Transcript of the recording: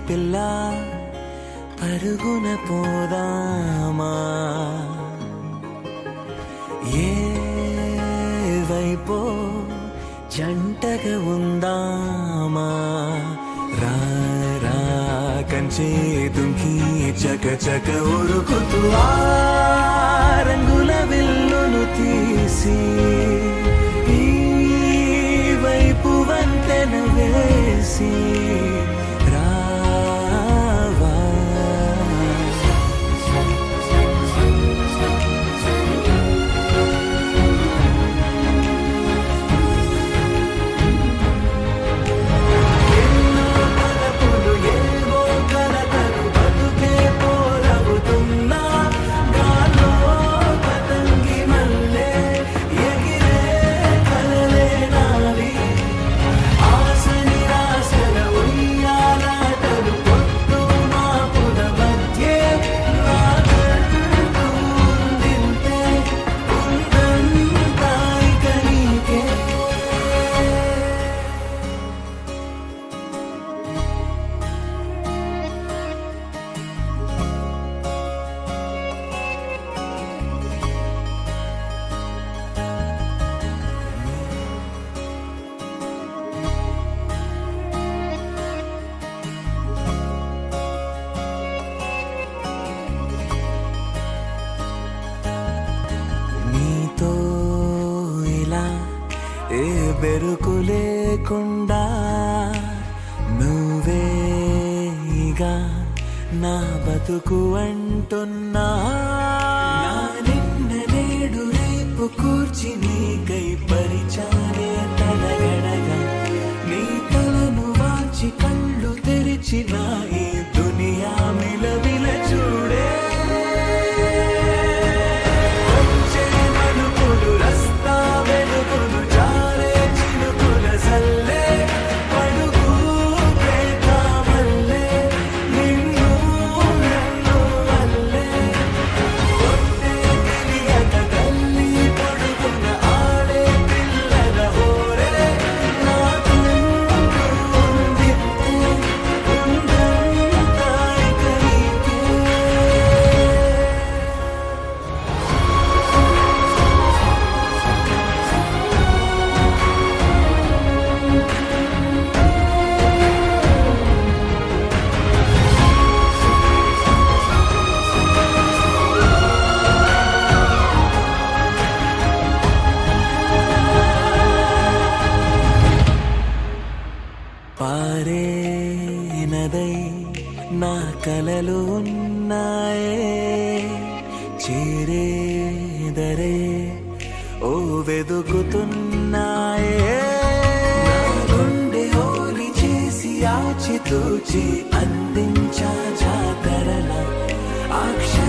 పిల్ల పరుగున పోదామా ఏ వైపో జంటగా ఉందామా రా రా కంచే దుంకి చక చక ఉరుకుతూ ఆ రంగుల విల్లును తీసి ఈ వైపు వంతెన వేసి రావా ఎన్నో తలపులు ఏవో కలతలు బతుకే పోరవుతున్నా గాల్లో పతంగి మల్లె ఎగిరే కలలే నావి ఆశ నిరాశల ఉయ్యాలాటలు పొద్దు మాపుల మధ్యే నాకంటూ ఉందింతే ఉందంతా ఇక నీకే నీతో ఇలా ఏ బెరుకు లేకుండా నువ్వేగా నా బతుకు అంటున్నా నా నిన్న నేడు రేపు కూర్చి నీకై పరిచానే తడగడగా నీ తలను వాచి కళ్ళు తెరిచిన ఈ దునియా మిలవిల చూడే వచ్చే మలుపులు రస్తా వెలుగులు జారే చినుకుల సల్లే పడుగు ప్రేమల్లే నిన్ను నన్ను వల్లే కొట్టే తెలియక తల్లి పడుకున్న ఆడే పిల్లల హోరే నాకంటూ ఉందింతే ఉందంతా ఇక నీకే పారే నదై నా కలలు ఉన్నాయే చేరేదరే ఓ వెదుకుతున్నాయే నా గుండె హోలి చేసి ఆచితూచి అందించా జాతరల ఆ క్షణం